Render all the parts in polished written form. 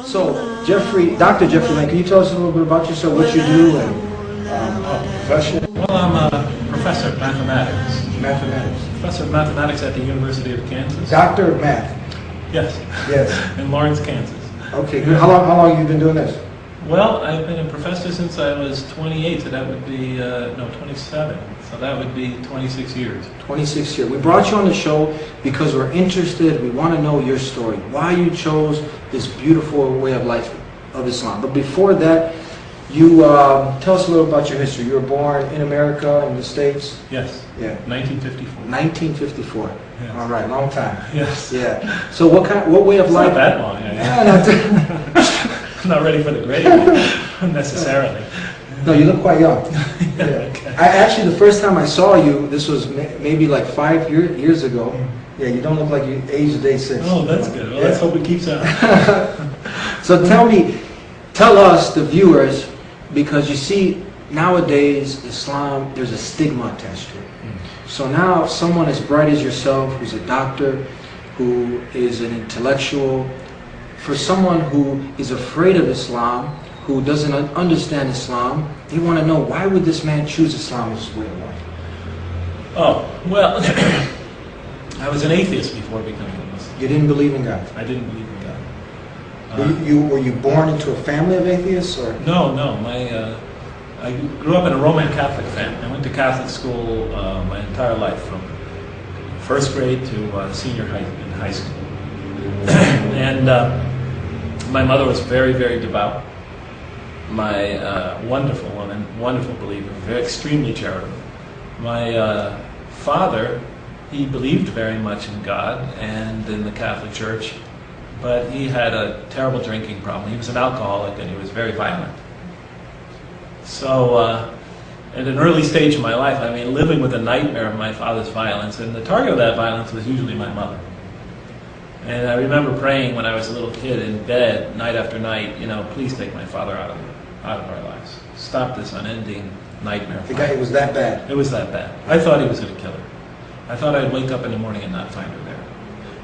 So, Dr. Jeffrey Lang, can you tell us a little bit about yourself, what you do, and profession? Well, I'm a professor of mathematics. Mathematics. Professor of mathematics at the University of Kansas. Doctor of Math. Yes. Yes. In Lawrence, Kansas. Okay, good. How long have you been doing this? Well, I've been a professor since I was 28, so that would be, 27. So that would be 26 years. 26 years. We brought you on the show because we're interested. We want to know your story, why you chose this beautiful way of life of Islam. But before that, you tell us a little about your history. You were born in America, in the States? Yes. Yeah. 1954. 1954. Yes. All right, long time. Yes. Yeah. So what way of life? Not that long. I'm not ready for the grave necessarily. No, you look quite young. Yeah. Okay. Actually, the first time I saw you, this was maybe like 5 years ago. Yeah, you don't look like you aged day 6. Oh, that's good. Well, let's hope it keeps up. So tell us, the viewers, because you see, nowadays, Islam, there's a stigma attached to it. So now, someone as bright as yourself, who's a doctor, who is an intellectual, for someone who is afraid of Islam, who doesn't understand Islam, they want to know, why would this man choose Islam as his way of life? Oh, well, I was an atheist before becoming a Muslim. You didn't believe in God? I didn't believe in God. Were you born into a family of atheists? Or? No. I grew up in a Roman Catholic family. I went to Catholic school my entire life, from first grade to senior in high school. And my mother was very, very devout. My wonderful woman, wonderful believer, extremely charitable. My father, he believed very much in God and in the Catholic Church, but he had a terrible drinking problem. He was an alcoholic and he was very violent. So at an early stage in my life, I mean, living with a nightmare of my father's violence, and the target of that violence was usually my mother. And I remember praying when I was a little kid in bed, night after night, please take my father out of our lives. Stop this unending nightmare. The guy, it was that bad? It was that bad. I thought he was going to kill her. I thought I'd wake up in the morning and not find her there.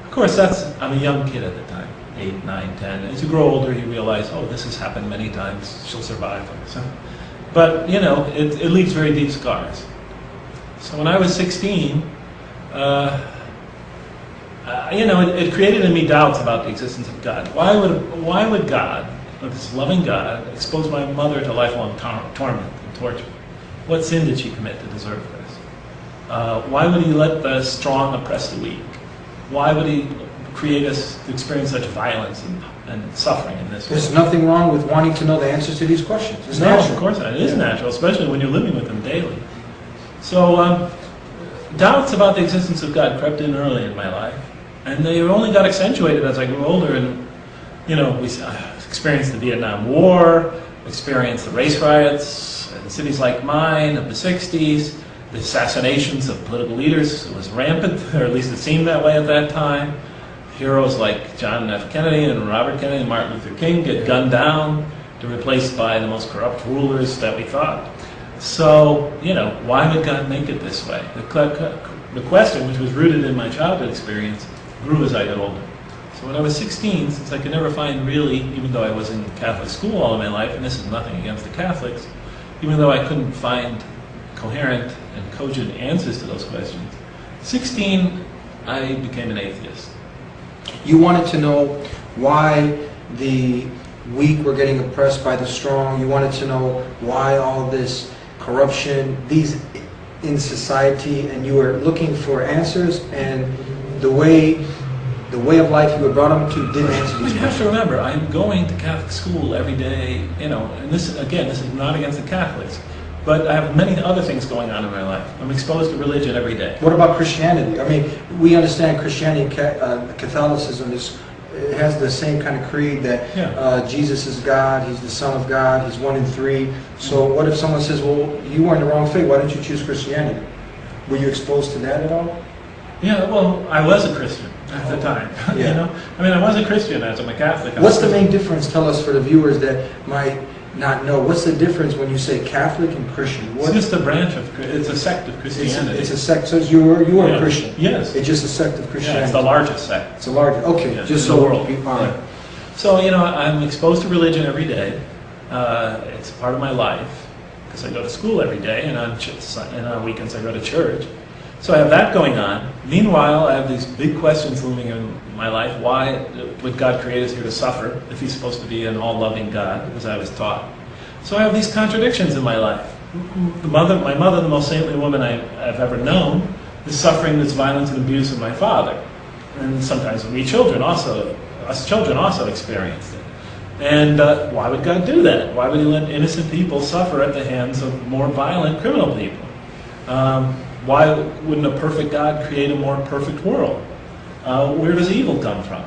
Of course, I'm a young kid at the time, 8, 9, 10. As you grow older, you realize, oh, this has happened many times. She'll survive. So, but, it leaves very deep scars. So when I was 16, it created in me doubts about the existence of God. Why would God, this loving God, expose my mother to lifelong torment and torture? What sin did she commit to deserve this? Why would he let the strong oppress the weak? Why would he create us to experience such violence and suffering in this way? There's nothing wrong with wanting to know the answers to these questions. It's natural. Of course not. It is natural, especially when you're living with them daily. So doubts about the existence of God crept in early in my life. And they only got accentuated as I grew older, and we experienced the Vietnam War, experienced the race riots in cities like mine of the 60s, the assassinations of political leaders. It was rampant, or at least it seemed that way at that time. Heroes like John F. Kennedy and Robert Kennedy and Martin Luther King get gunned down, to replaced by the most corrupt rulers that we thought. So, why would God make it this way? The question, which was rooted in my childhood experience, grew as I got older. So when I was 16, since I could never find really, even though I was in Catholic school all of my life, and this is nothing against the Catholics, even though I couldn't find coherent and cogent answers to those questions, 16, I became an atheist. You wanted to know why the weak were getting oppressed by the strong. You wanted to know why all this corruption, these in society, and you were looking for answers, and the way of life you were brought up to didn't answer these questions. You have to remember, I'm going to Catholic school every day, and this is not against the Catholics, but I have many other things going on in my life. I'm exposed to religion every day. What about Christianity? I mean, we understand Christianity, Catholicism it has the same kind of creed that Jesus is God, He's the Son of God, He's 1 in 3. So what if someone says, well, you were in the wrong faith, why didn't you choose Christianity? Were you exposed to that at all? Yeah, well, I was a Christian at the time. Yeah. I mean, I was a Christian as I'm a Catholic. What's the main difference? Tell us, for the viewers that might not know. What's the difference when you say Catholic and Christian? It's just a branch of, it's a sect of Christianity. It's a sect. So you were a Christian. Yes. It's just a sect of Christianity. Yeah, it's the largest sect. It's the largest. Okay, yes, just in so the world. All right. So, I'm exposed to religion every day. It's part of my life because I go to school every day, and on weekends I go to church. So I have that going on. Meanwhile, I have these big questions looming in my life. Why would God create us here to suffer if He's supposed to be an all-loving God, as I was taught? So I have these contradictions in my life. My mother, the most saintly woman I've ever known, is suffering this violence and abuse of my father. And sometimes us children also experience it. And why would God do that? Why would He let innocent people suffer at the hands of more violent criminal people? Why wouldn't a perfect God create a more perfect world? Where does evil come from?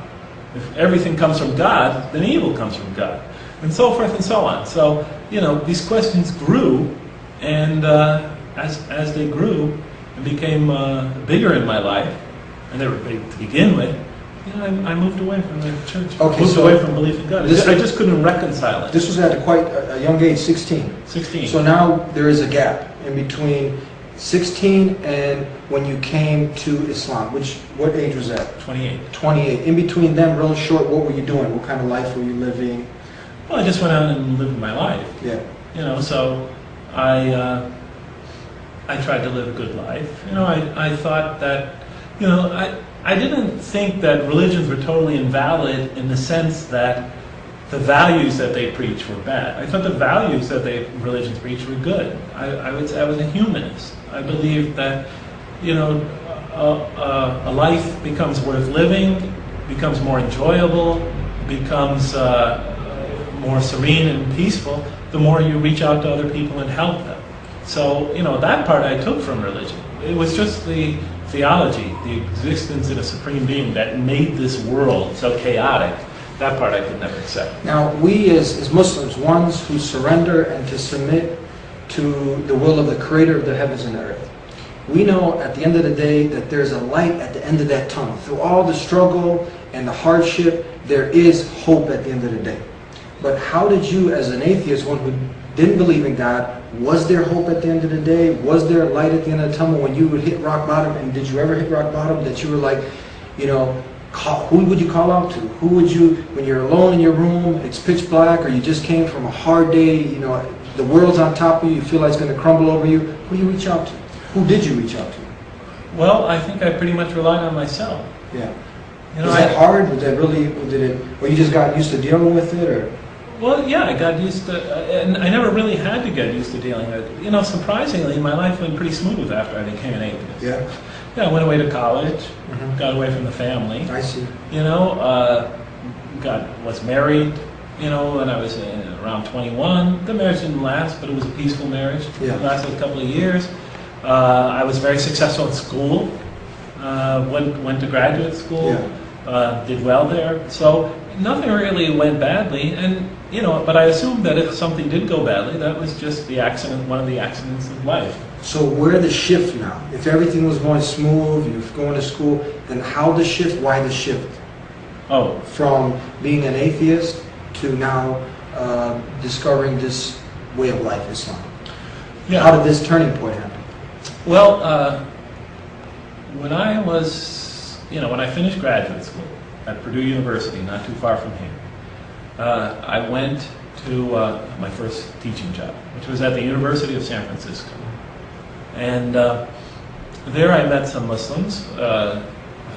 If everything comes from God, then evil comes from God. And so forth and so on. So, these questions grew, and as they grew and became bigger in my life, and they were big to begin with, I moved away from the church. Okay, moved away from belief in God. I just couldn't reconcile it. This was at quite a young age, 16. 16. So now there is a gap in between 16 and when you came to Islam. What age was that? 28. 28. In between them, real short, what were you doing? What kind of life were you living? Well, I just went out and lived my life. Yeah. So I tried to live a good life. I thought that, I didn't think that religions were totally invalid in the sense that the values that they preach were bad. I thought the values that religions preach were good. I would say I was a humanist. I believed that, a life becomes worth living, becomes more enjoyable, becomes more serene and peaceful the more you reach out to other people and help them. So, that part I took from religion. It was just the theology, the existence in a supreme being that made this world so chaotic. That part I could never accept. Now, we as Muslims, ones who surrender and to submit to the will of the Creator of the heavens and the earth, we know at the end of the day that there's a light at the end of that tunnel. Through all the struggle and the hardship, there is hope at the end of the day. But how did you, as an atheist, one who didn't believe in God, was there hope at the end of the day? Was there light at the end of the tunnel when you would hit rock bottom? And did you ever hit rock bottom that you were like, who would you call out to? Who would you, when you're alone in your room, it's pitch black, or you just came from a hard day, the world's on top of you, you feel like it's going to crumble over you, who do you reach out to? Who did you reach out to? Well, I think I pretty much relied on myself. Yeah. Was that hard? Or you just got used to dealing with it, or? Well, yeah, I got used to, and I never really had to get used to dealing with it. Surprisingly, my life went pretty smooth after I became an atheist. Yeah. Yeah, I went away to college, got away from the family. I see. Was married, when I was around 21. The marriage didn't last, but it was a peaceful marriage. Yeah. It lasted a couple of years. I was very successful in school. Went to graduate school. Yeah. Did well there. So nothing really went badly, and but I assumed that if something did go badly, that was just one of the accidents of life. So where the shift now? If everything was going smooth, you're going to school, then how the shift? Why the shift? Oh, from being an atheist to now discovering this way of life, Islam. yeah. How did this turning point happen? Well, when I finished graduate school at Purdue University, not too far from here, I went to my first teaching job, which was at the University of San Francisco. And there I met some Muslims, a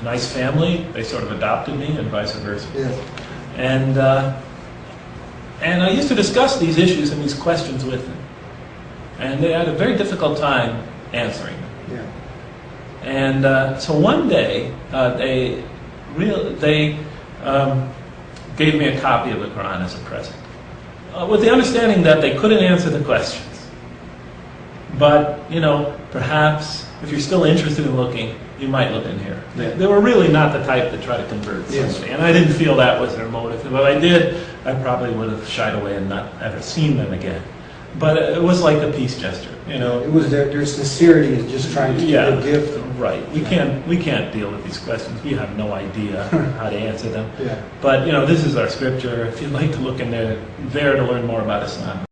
nice family. They sort of adopted me and vice versa. Yeah. And I used to discuss these issues and these questions with them. And they had a very difficult time answering them. Yeah. And so one day, they gave me a copy of the Quran as a present, with the understanding that they couldn't answer the questions. But, perhaps if you're still interested in looking, you might look in here. They were really not the type that try to convert somebody. Yes. And I didn't feel that was their motive. If I did, I probably would have shied away and not ever seen them again. But it was like a peace gesture, It was their sincerity in just trying to give a gift. Right. We can't deal with these questions. We have no idea how to answer them. Yeah. But, this is our scripture. If you'd like to look in there to learn more about Islam.